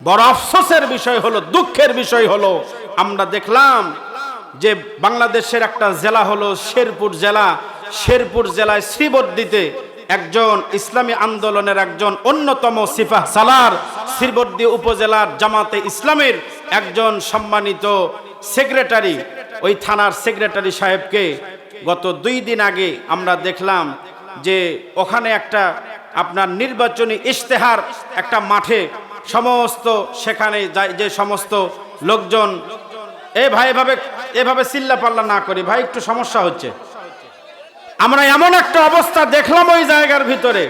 বড় আফসোসের বিষয় হলো, দুঃখের বিষয় হলো, আমরা দেখলাম যে বাংলাদেশের একটা জেলা হলো শেরপুর জেলা। শেরপুর জেলায় শ্রীবর্দীতে একজন ইসলামী আন্দোলনের একজন অন্যতম সিপাহ সালার, শ্রীবর্দী উপজেলার জামাতে ইসলামের একজন সম্মানিত সেক্রেটারি, ওই থানার সেক্রেটারি সাহেবকে গত 2 দিন আগে আমরা দেখলাম যে ওখানে একটা আপনার নির্বাচনী ইশতেহার একটা মাঠে সমস্ত সেখানে যে সমস্ত লোকজন, ভাই এভাবে চিল্লা পাল্লা না করি ভাই, একটু সমস্যা হচ্ছে। আমরা এমন একটা অবস্থা দেখলাম ওই জায়গার ভিতরে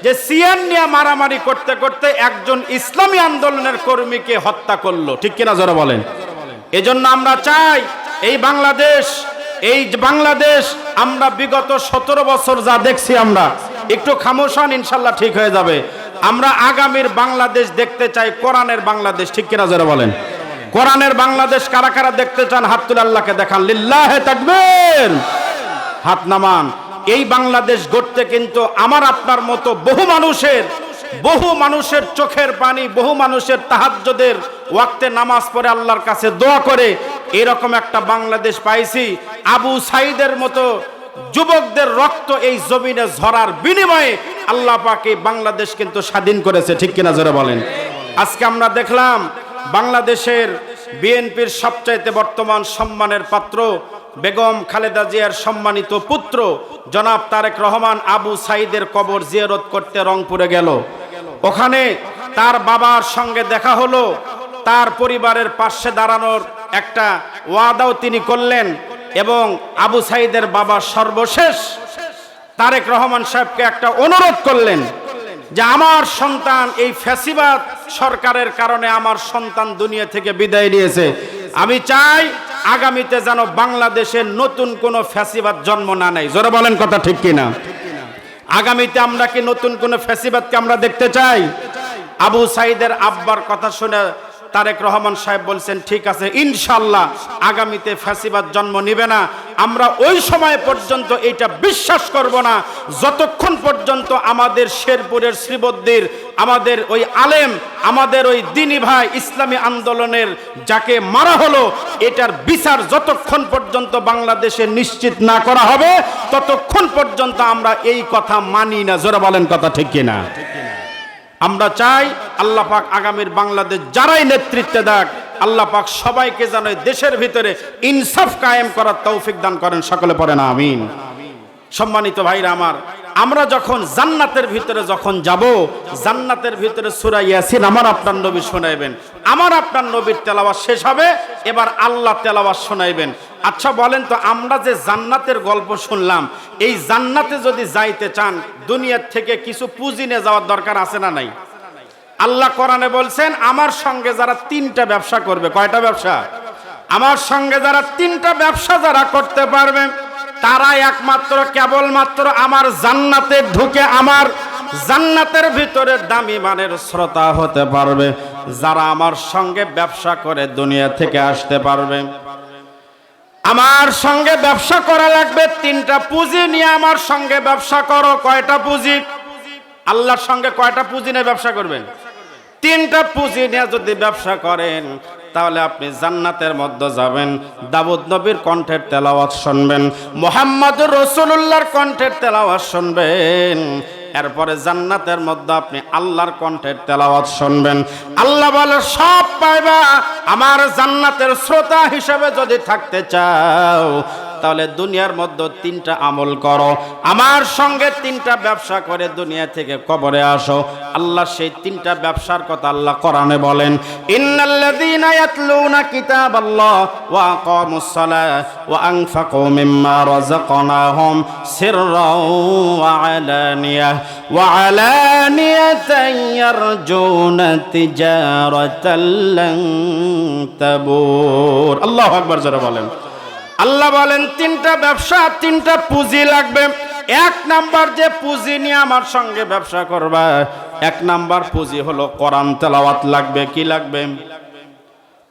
যে সিএন নিয়ে মারামারি করতে করতে একজন ইসলামী আন্দোলনের কর্মীকে হত্যা করলো, ঠিক কিনা জোরে বলেন। এজন্য আমরা চাই এই বাংলাদেশ আমরা বিগত 17 বছর যা দেখছি, আমরা একটু খামোশ হন, ইনশাল্লাহ ঠিক হয়ে যাবে। আমরা আগামীর বাংলাদেশ দেখতে চাই, কোরআনের বাংলাদেশ, ঠিক কিনা জোরে বলেন। কোরআনের বাংলাদেশ কারা কারা দেখতে চান হাত তুলে আল্লাহকে দেখান, লিল্লাহে তাকবীর, হাত নামান। এই বাংলাদেশ গড়তে কিন্তু আমার আপনার মতো বহু মানুষের চোখের পানি, বহু মানুষের তাহাজ্জুদের ওয়াক্তে নামাজ পড়ে আল্লাহর কাছে দোয়া করে এরকম একটা বাংলাদেশ পাইছি। আবু সাইদের মতো যুবকদের রক্ত এই জমিনে ঝরার বিনিময়ে আল্লাহ পাক এই বাংলাদেশ কিন্তু স্বাধীন করেছে, ঠিক কিনা জোরে বলেন। আজকে আমরা দেখলাম বাংলাদেশের বিএনপির সবচাইতে বর্তমান সম্মানের পাত্র বেগম খালেদা জিয়ার সম্মানিত পুত্র জনাব তারেক রহমান আবু সাইদের কবর জিয়ারত করতে রংপুরে গেল। ওখানে তার বাবার সঙ্গে দেখা হলো, তার পরিবারের পাশে দাঁড়ানোর একটা ওয়াদাও তিনি করলেন এবং আবু সাইদের বাবা সর্বশেষ তারেক রহমান সাহেবকে একটা অনুরোধ করলেন যে আমার সন্তান এই ফ্যাসিবাদ সরকারের কারণে আমার সন্তান দুনিয়া থেকে বিদায় নিয়েছে, আমি চাই আগামীতে যেন বাংলাদেশের নতুন কোনো ফ্যাসিবাদ জন্ম না নেয়। জোরে বলেন কথা ঠিক কিনা। আগামীতে আমরা কি নতুন কোনো ফ্যাসিবাদকে আমরা দেখতে চাই? আবু সাইদের আব্বার কথা শুনে তারেক রহমান সাহেব বলছেন ঠিক আছে, ইনশাআল্লাহ আগামীতে ফ্যাসিবাদ জন্ম নিবে না। আমরা ওই সময় পর্যন্ত এটা বিশ্বাস করব না যতক্ষণ পর্যন্ত আমাদের শেরপুরের শ্রীবদ্দীর আমাদের ওই আলেম, আমাদের ওই দ্বীনি ভাই ইসলামী আন্দোলনের যাকে মারা হলো, এটার বিচার যতক্ষণ পর্যন্ত বাংলাদেশে নিশ্চিত না করা হবে ততক্ষণ পর্যন্ত আমরা এই কথা মানি না। জোরে বলেন কথা ঠিক কিনা। আমরা চাই আল্লাহ পাক আগামীর বাংলাদেশ যারাই নেতৃত্বে দেখ, আল্লাহ পাক সবাইকে যেন দেশের ভিতরে ইনসাফ কায়েম করার তৌফিক দান করেন, সকলে পড়েন আমিন। সম্মানিত ভাইরা আমার, আমরা যখন জান্নাতের ভিতরে যখন যাব, জান্নাতের ভিতরে সূরা ইয়াসিন আমার আপনার নবী শোনাইবেন, আমার আপনার নবীর তেলাওয়াত শেষ হবে, এবার আল্লাহ তেলাওয়াত শোনাইবেন। আচ্ছা বলেন তো, আমরা যে জান্নাতের গল্প শুনলাম, এই জান্নাতে যদি যাইতে চান দুনিয়ার থেকে কিছু পুঁজি নিয়ে যাওয়ার দরকার আছে না নাই? আল্লাহ কোরআনে বলছেন আমার সঙ্গে যারা 3টা ব্যবসা করবে, কয়টা ব্যবসা? আমার সঙ্গে যারা 3টা ব্যবসা যারা করতে পারবে তারা একমাত্র কেবলমাত্র আমার জান্নাতে ঢুকে আমার জান্নাতের ভিতরে দামি মানের শ্রোতা হতে পারবে। যারা আমার সঙ্গে ব্যবসা করে দুনিয়া থেকে আসতে পারবে। আমার সঙ্গে ব্যবসা করা লাগবে 3টা পুঁজি নিয়ে আমার সঙ্গে ব্যবসা করো। কয়টা পুঁজি? আল্লাহর সঙ্গে কয়টা পুঁজি নিয়ে ব্যবসা করবেন? 3টা পুঁজি নিয়ে যদি ব্যবসা করেন তাহলে আপনি জান্নাতের মধ্যে যাবেন। দাউদ নবীর কণ্ঠের তেলাওয়াত শুনবেন, মুহাম্মদুর রাসূলুল্লাহর কণ্ঠের তেলাওয়াত শুনবেন, এরপরে জান্নাতের মধ্যে আপনি আল্লাহর কণ্ঠের তেলাওয়াত শুনবেন। আল্লাহ বলে সব পাইবা। আমার জান্নাতের শ্রোতা হিসেবে যদি থাকতে চাও তাহলে দুনিয়ার মধ্যে 3টা আমল করো, আমার সঙ্গে 3টা ব্যবসা করে দুনিয়া থেকে কবরে আসো। আল্লাহ সেই 3টা ব্যবসার কথা আল্লাহ কোরআনে বলেন, ইন্নাল্লাযীনা ইয়াতলুনা কিতাবাল্লাহ ওয়া আকামুস সালাহ ওয়া আনফাকু মিম্মা রাযাকনাহুম সিররাও ওয়া আলানিয়াতান ইয়ারজুনা তিজারাতাল লান তাবুর। আল্লাহু আকবার জোরে বলেন। আল্লাহ বলেন 3টা ব্যবসা, 3টা পুঁজি লাগবে। 1 নাম্বার যে পুঁজি নিয়ে আমার সঙ্গে ব্যবসা করবা, 1 নাম্বার পুঁজি হলো কোরআন তেলাওয়াত লাগবে। কি লাগবে?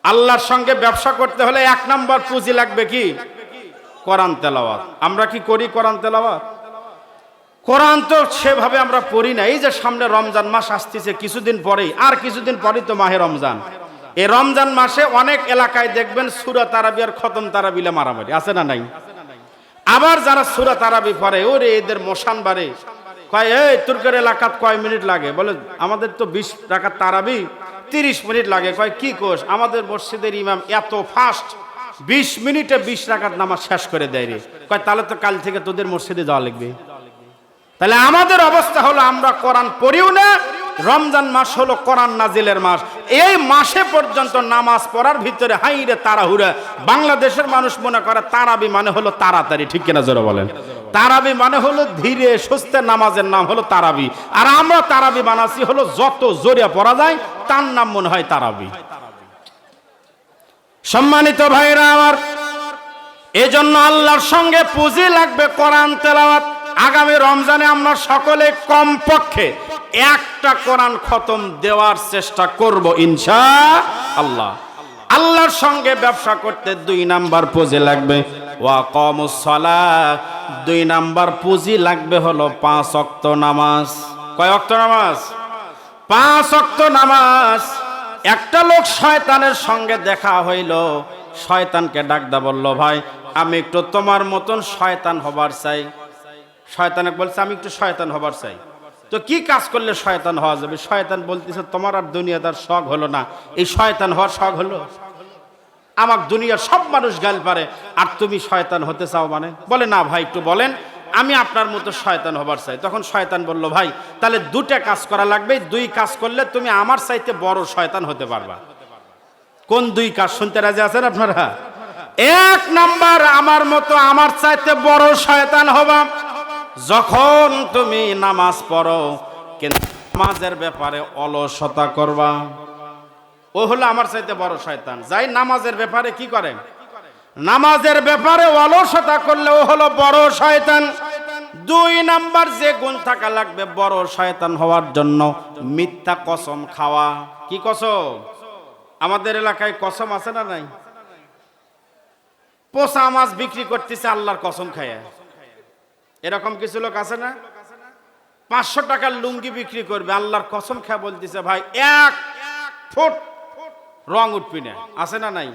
আল্লাহর সঙ্গে ব্যবসা করতে হলে 1 নাম্বার পুঁজি লাগবে কি? কোরআন তেলাওয়াত। আমরা কি করি কোরআন তেলাওয়াত? কোরআন তো সেভাবে আমরা পড়ি না। এই যে সামনে রমজান মাস আসতেছে কিছুদিন পরেই, আর কিছুদিন পরেই তো মাহে রমজান। এই রমজান মাসে অনেক এলাকায় দেখবেন সূরা তারাবি আর খতম তারাবিলে মারামারি আছে না নাই? আবার যারা সূরা তারাবি পড়ে ওরে এদের মশান বাড়ে, কয় এই তুর্কের এলাকাত কয় মিনিট লাগে? বলে আমাদের তো 20 রাকাত তারাবি 30 মিনিট লাগে। কয় কি কোষ, আমাদের মসজিদের ইমাম এত ফাস্ট 20 মিনিটে 20 রাকাত নামাজ শেষ করে দেয় রে। কয় তাহলে তো কাল থেকে তোদের মসজিদে যাওয়া লাগবে। তাহলে আমাদের অবস্থা হলো আমরা কোরআন পড়িও না। রমজান মাস হলো কোরআন নাজিলের মাস। এই মাসে পর্যন্ত নামাজ পড়ার ভিতরে হাইরে তাড়াহুড়া। বাংলাদেশের মানুষ মনে করে তারাবি মানে হলো তাড়াতাড়ি, ঠিক কিনা জোরে বলেন? তারাবি মানে হলো ধীরে সুস্থে, নামাজের নাম হলো তারাবি। আর আমরা তারাবি বানাচ্ছি হলো যত জোরে পড়া যায় তার নাম মনে হয় তারাবি। সম্মানিত ভাইরা আমার, এজন্য আল্লাহর সঙ্গে পুঁজি লাগবে কোরআন তেলাওয়াত। আগামী রমজানে আমরা সকলে কমপক্ষে একটা কোরআন খতম দেওয়ার চেষ্টা করব ইনশাআল্লাহ। আল্লাহর সঙ্গে ব্যবসা করতে 2 নাম্বার পুঁজি লাগবে ওয়াকামুস সালাহ। 2 নাম্বার পুঁজি লাগবে হলো 5 ওয়াক্ত নামাজ। কয় ওয়াক্ত নামাজ? 5 ওয়াক্ত নামাজ। একটা লোক শয়তানের সঙ্গে দেখা হইল, শয়তানকে ডাকদা বলল, ভাই আমি একটু তোমার মতন শয়তান হবার চাই। শয়তানে বলছে আমি একটু শয়তান হবার চাই। তো কি কাজ করলে শয়তান হওয়া যাবে? শয়তান বলতেছে তোমার আর দুনিয়াদার শখ হলো না, এই শয়তান হওয়ার শখ হলো? আমার দুনিয়ার সব মানুষ গাল পারে আর তুমি শয়তান হতে চাও মানে? বলে না ভাই একটু বলেন, আমি আপনার মতো শয়তান হবার চাই। তখন শয়তান বলল, ভাই তাহলে 2টা কাজ করা লাগবে, 2 কাজ করলে তুমি আমার চাইতে বড় শয়তান হতে পারবা। কোন 2 কাজ শুনতে রাজি আছেন আপনারা? 1 নাম্বার, আমার মতো আমার চাইতে বড় শয়তান হবা যখন তুমি নামাজ পড়ো কিন্তু নামাজের ব্যাপারে অলসতা করবা। ও হলো আমার চাইতে বড় শয়তান। যাই নামাজের ব্যাপারে কি করে? নামাজের ব্যাপারে অলসতা করলে ও হলো বড় শয়তান। 2 নাম্বার যে গুণ থাকা লাগবে বড় শয়তান হওয়ার জন্য, মিথ্যা কসম খাওয়া। কি কসম? আমাদের এলাকায় কসম আছে না নাই? পোষা মাছ বিক্রি করতেছে আল্লাহর কসম খায়া। এরকম কিছু লোক আছে না? 500 টাকার লুঙ্গি বিক্রি করবে, আল্লাহর কসম খায় বলতেছে ভাই 1 ফুট রং উঠবি না। আছে না নাই?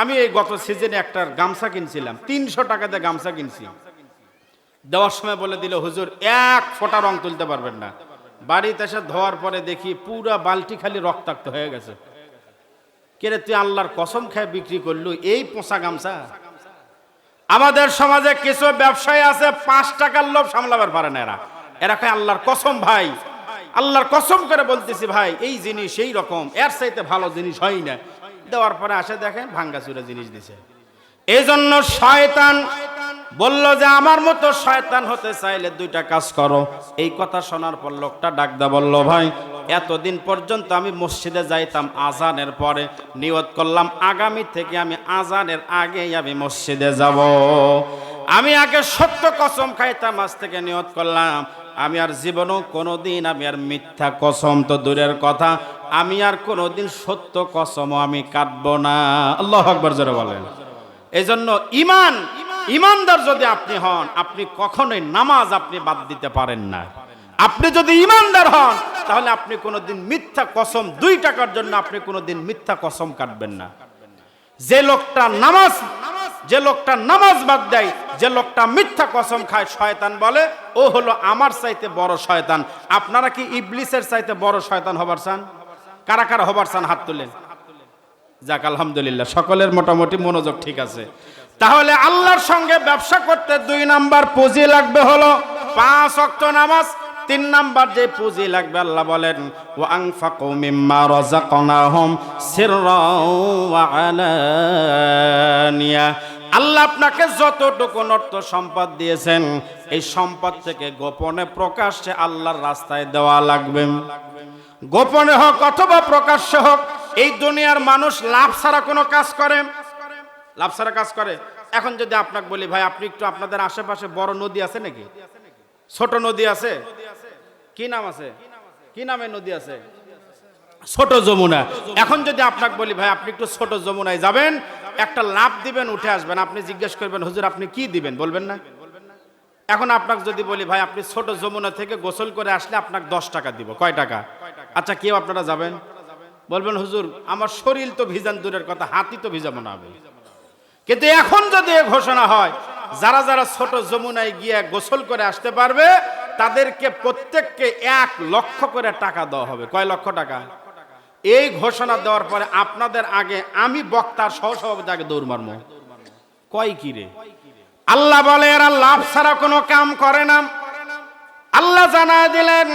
আমি এই গত সিজনে একটা গামছা কিনছিলাম, 300 টাকা দিয়ে গামছা কিনছি। দেওয়ার সময় বলে দিল হুজুর 1 ফোঁটা রং তুলতে পারবেন না। বাড়িতে এসে ধোয়ার পরে দেখি পুরা বালতি খালি রক্তাক্ত হয়ে গেছে। কেরে তুই আল্লাহর কসম খায় বিক্রি করলু এই পোষা গামছা? আমাদের সমাজে কিছু ব্যবসায়ী আছে 5 টাকার লোভ সামলাবার পারে না। এরা কয় আল্লাহর কসম ভাই, আল্লাহর কসম করে বলতেছি ভাই এই জিনিস এই রকম, এর চাইতে ভালো জিনিস হয় না। দেওয়ার পরে আসে দেখেন ভাঙ্গাচুরা জিনিস দিছে। এই জন্য শয়তান বলল যে আমার মতো শয়তান হতে চাইলে 2টা কাজ করো। এই কথা শোনার পর লোকটা ডাকদা বলল, ভাই এতদিন পর্যন্ত আমি মসজিদে যাইতাম আজানের পরে, নিয়ত করলাম আগামী থেকে আমি আজানের আগেই আমি মসজিদে যাব। আমি আগে সত্য কসম খাইতাম, আজ থেকে নিয়ত করলাম আমি আর জীবনেও কোনোদিন আমি আর মিথ্যা কসম তো দূরের কথা, আমি আর কোনোদিন সত্য কসমও আমি কাটবো না। আল্লাহু আকবার জোরে বলেন। এই জন্য ইমানদার যদি আপনি হন, আপনি কখনোই নামাজ আপনি বাদ দিতে পারেন না। আপনি যদি ইমানদার হন তাহলে আপনি কোনোদিন মিথ্যা কসম 2 টাকার জন্য আপনি কোনোদিন মিথ্যা কসম কাটবেন না। যে লোকটা নামাজ বাদ দেয়, যে লোকটা মিথ্যা কসম খায়, শয়তান বলে ও হলো আমার চাইতে বড় শয়তান। আপনারা কি ইবলিসের চাইতে বড় শয়তান হবার চান? কারা কারা হবার চান হাত তুলেন। যাক আলহামদুলিল্লাহ, সকলের মোটামুটি মনোযোগ ঠিক আছে। তাহলে আল্লাহর সঙ্গে ব্যবসা করতে 2 নাম্বার পুঁজি লাগবে হলো 5 ওয়াক্ত নামাজ। 3 নাম্বার যে পুঁজি লাগবে আল্লাহ বলেন ওয়া আনফাকু মিম্মা রাযাকনাহুম সিররাও ওয়া আলানিয়া। আল্লাহ আপনাকে যতটুকু অর্থ সম্পদ দিয়েছেন এই সম্পদ থেকে গোপনে প্রকাশ্যে আল্লাহর রাস্তায় দেওয়া লাগবে। গোপনে হোক অথবা প্রকাশ্যে হোক, এই দুনিয়ার মানুষ লাভ ছাড়া কোনো কাজ করে? লাভ ছাড়া কাজ করে? এখন যদি আপনাকে বলি ভাই আপনি একটু আপনাদের আশেপাশে বড় নদী আছে নাকি? ছোট নদী আছে? কি নাম আছে? কি নামে নদী আছে? ছোট যমুনা। এখন যদি আপনাকে বলি ভাই আপনি একটু ছোট যমুনায় যাবেন, একটা লাফ দিবেন, উঠে আসবেন, আপনি জিজ্ঞেস করবেন হুজুর আপনি কি দিবেন? বলবেন না? এখন আপনাকে যদি বলি ভাই আপনি ছোট যমুনা থেকে গোসল করে আসলে আপনাকে 10 টাকা দিব, কয় টাকা? আচ্ছা কেউ আপনারা যাবেন? বলবেন হুজুর আমার শরীর তো ভিজান দূরের কথা, হাতই তো ভিজাবো না আমি। কিন্তু এখন যদি এ ঘোষণা হয় যারা যারা ছোট যমুনায় গিয়ে গোসল করে আসতে পারবে তাদেরকে প্রত্যেককে 1 লক্ষ করে টাকা দেওয়া হবে। কয় লক্ষ টাকা? এই ঘোষণা দেওয়ার পরে আপনাদের আগে আমি বক্তার সহসভাপতি আগে দৌড় মারবো। কয় কি রে? আল্লাহ বলে এরা লাভ ছাড়া কোনো কাম করে না। আল্লাহ জানায় দিলেন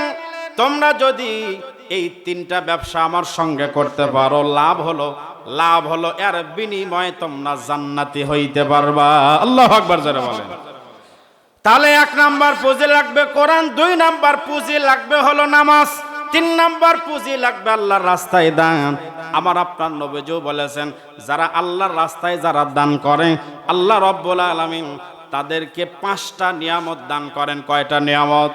তোমরা যদি এই 3টা ব্যবসা আমার সঙ্গে করতে পারো লাভ হলো এর বিনিময়ে তোমরা জান্নাতি হইতে পারবা। আল্লাহু আকবার জোরে বলেন। তাহলে 1 নাম্বার পুঁজি লাগবে কোরআন, 2 নাম্বার পুঁজি লাগবে হলো নামাজ, 3 নাম্বার পুঁজি লাগবে আল্লাহর রাস্তায় দান। আমার আপনার নবীও বলেছেন যারা আল্লাহর রাস্তায় যারা দান করে আল্লাহ রাব্বুল আলামিন তাদেরকে 5টা নিয়ামত দান করেন। কয়টা নিয়ামত?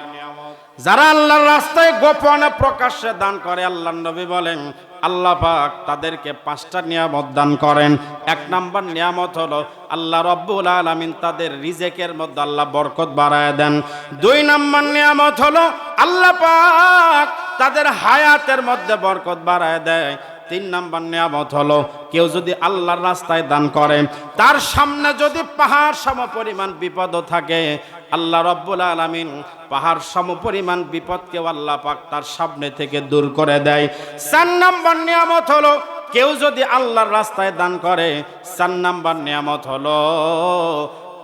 যারা আল্লাহর রাস্তায় গোপনে প্রকাশ্যে দান করে আল্লাহর নবী বলেন আল্লাহ পাক তাদেরকে 5টা নিয়ামত দান করেন। 1 নাম্বার নিয়ামত হলো আল্লাহ রাব্বুল আলামিন তাদের রিজেকের মধ্যে আল্লাহ বরকত বাড়ায় দেন। 2 নাম্বার নিয়ামত হলো আল্লাহ পাক তাদের হায়াতের মধ্যে বরকত বাড়ায় দেয়। 3 নাম্বার নিয়ামত হলো কেউ যদি আল্লাহর রাস্তায় দান করে তার সামনে যদি পাহাড় সমপরিমাণ বিপদও থাকে আল্লাহ রাব্বুল আলামিন পাহাড় সমপরিমাণ বিপদকেও আল্লাহ পাক তার সামনে থেকে দূর করে দেয়। 4 নাম্বার নিয়ামত হলো কেউ যদি আল্লাহর রাস্তায় দান করে 4 নাম্বার নিয়ামত হলো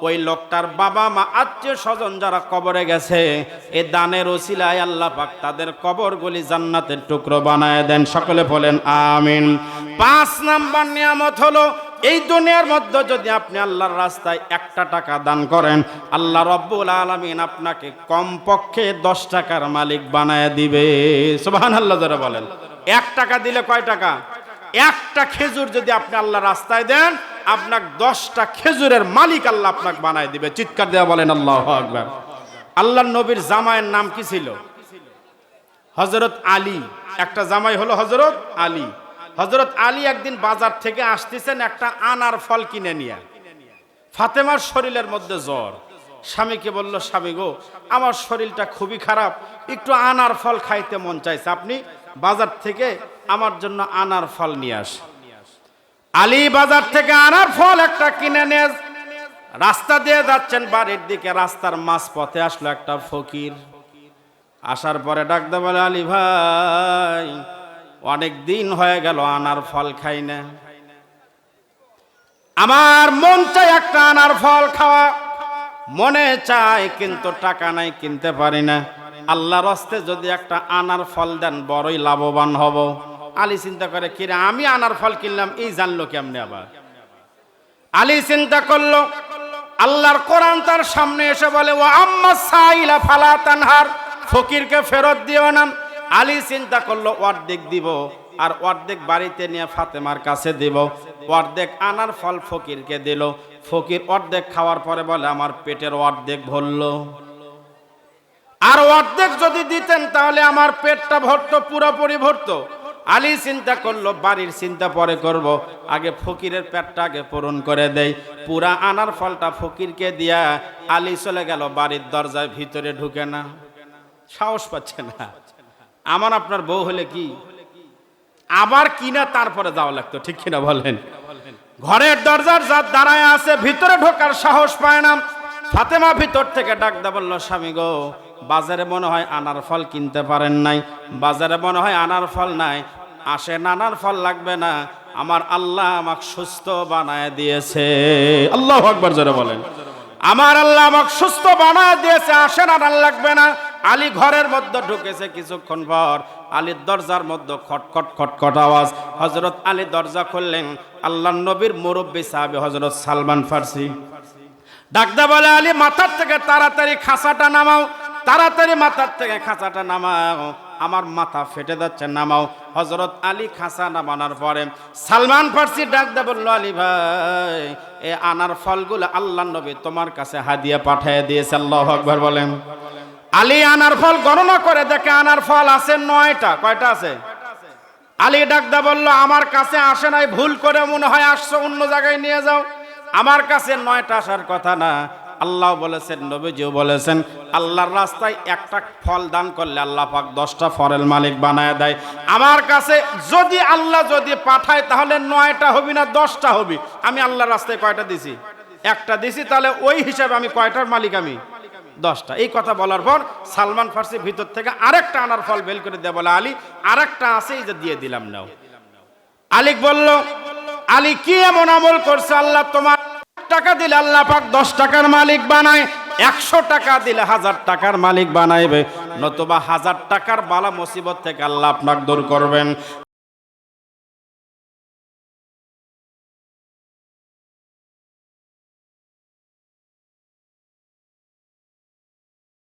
ওই লোকটার বাবা মা আত্মীয় স্বজন যারা কবরে গেছে এই দানের ওসিলায় আল্লাহ পাক তাদের কবরগুলি জান্নাতের টুকরো বানায় দেন। সকলে বলেন আমিন। 5 নাম্বার নিয়ামত হলো এই দুনিয়ার মধ্যে যদি আপনি আল্লাহর রাস্তায় 1টা টাকা দান করেন আল্লাহ রাব্বুল আলামিন আপনাকে কমপক্ষে 10 টাকার মালিক বানায় দিবে। সুবহানাল্লাহ যারা বলেন। 1 টাকা দিলে কয় টাকা? 1টা খেজুর যদি আপনি আল্লাহর রাস্তায় দেন আপনাকে 10টা খেজুরের মালিক আল্লাহ আপনাকে বানায় দিবে। চিৎকার দেওয়া বলেন আল্লাহু আকবার। আল্লাহর নবীর জামাইয়ের নাম কি ছিল? হযরত আলী। একটা জামাই হলো হযরত আলী। হযরত আলী একদিন বাজার থেকে আসতেছেন একটা আনার ফল কিনে নিয়ে। ফাতেমার শরীরের মধ্যে জ্বর। স্বামীকে বলল স্বামী গো আমার শরীরটা খুবই খারাপ, একটু আনার ফল খাইতে মন চাইছে, আপনি বাজার থেকে আমার জন্য আনার ফল নিয়ে আসেন। আলী বাজার থেকে আনার ফল একটা কিনে নিয়ে রাস্তা দিয়ে যাচ্ছেন বাড়ির দিকে, রাস্তার মাঝ পথে আসলো একটা ফকির। আসার পরে ডাকতে বলে আলী ভাই অনেক দিন হয়ে গেল আনার ফল খাই না, আমার মন চায় একটা আনার ফল খাওয়া, মনে চায় কিন্তু টাকা নাই কিনতে পারি না, আল্লাহর রাস্তে যদি একটা আনার ফল দেন বড়ই লাভবান হব। আলী চিন্তা করে কিরে আমি আনার ফল কিনলাম এই জানলো কেমনে আবার? আলী চিন্তা করলো আল্লাহর কোরআন তার সামনে এসে বলে ওয়া আম্মা সাইলা ফালা তানহার, ফকিরকে ফেরত দিও না। আলী চিন্তা করলো অর্ধেক দিব আর অর্ধেক বাড়িতে নিয়ে ফাতেমার কাছে দিব, অর্ধেক আনার ফল ফকিরকে দিল। ফকির অর্ধেক খাওয়ার পরে বলে আমার পেটের অর্ধেক ভরলো, আর অর্ধেক যদি দিতেন তাহলে আমার পেটটা ভরতো, পুরোপুরি ভরতো। আলী চিন্তা করলো বাড়ির চিন্তা পরে করব, আগে ফকিরের পেটটা আগে পূরণ করে দেই। পুরা আনার ফলটা ফকিরকে দিয়া আলী চলে গেল বাড়ির দরজায়, ভিতরে ঢুকে না, সাহস পাচ্ছে না। আমার আপনার বউ হলে কি আবার কিনা তারপরে যাওয়া লাগতো, ঠিক কিনা বলেন? ঘরের দরজার যা দাঁড়ায় আছে ভিতরে ঢোকার সাহস পায় না। ফাতেমা ভিতর থেকে ডাক দা বলল স্বামী গো বাজারে মনে হয় আনার ফল কিনতে পারেন নাই, বাজারে মনে হয় আনার ফল নাই, আসেন আনার ফল লাগবে না, আমার আল্লাহ আমাকে সুস্থ বানায় দিয়েছে। আল্লাহু আকবার জোরে বলেন। আমার আল্লাহ আমাকে সুস্থ বানায় দিয়েছে, আসেন আনার লাগবে না। আলী ঘরের মধ্যে ঢুকেছে, কিছুক্ষণ পর আলীর দরজার মধ্যে খটখট খটখট আওয়াজ। হযরত আলী দরজা খুললেন, আল্লাহর নবীর মুরব্বী সাহাবী হযরত সালমান ফারসি ডাকদা বলে আলী মাথার থেকে তাড়াতাড়ি খাঁচাটা নামাও, তাড়াতাড়ি মাথার থেকে খাঁচাটা নামাও, আমার মাথা ফেটে যাচ্ছে, নামাও। হযরত আলী খাঁচা নামানোর পরে সালমান ফারসি ডাকদা বলল আলী ভাই এই আনার ফলগুলো আল্লাহর নবী তোমার কাছে হাদিয়া পাঠিয়ে দিয়েছে। আল্লাহু আকবার বলেন। আলী আনার ফল গণনা করে দেখে আনার ফল আছে 9টা। কয়টা আছে? আলী ডাকদা বলল আমার কাছে আসে নাই, ভুল করে মনে হয় আসছো, অন্য জায়গায় নিয়ে যাও, আমার কাছে 9টা আসার কথা না, আল্লাহ বলেছেন, নবীজিও বলেছেন, আল্লাহর রাস্তায় একটা ফল দান করলে আল্লাহ পাক 10টা ফলের মালিক বানায় দেয়। আমার কাছে যদি আল্লাহ যদি পাঠায় তাহলে 9টা হবি না 10টা হবি। আমি আল্লাহর রাস্তায় কয়টা দিছি? একটা দিছি। তাহলে ওই হিসাবে আমি কয়টার মালিক? আমি 10টা। এই কথা বলার পর সালমান ফার্সি ভিতর থেকে আরেকটা আনার ফল বের করে দেয়, বলে আলী আরেকটা আছে, এই যে দিয়ে দিলাম, নাও। আলী বলল, আলী কি এমন আমল করছে আল্লাহ তোমার টাকা দিলে আল্লাহ পাক 10 টাকার মালিক বানায়, 100 টাকা দিলে 1000 টাকার মালিক বানাইবে, নতুবা 1000 টাকার বালা মুসিবত থেকে আল্লাহ আপনাকে দূর করবেন।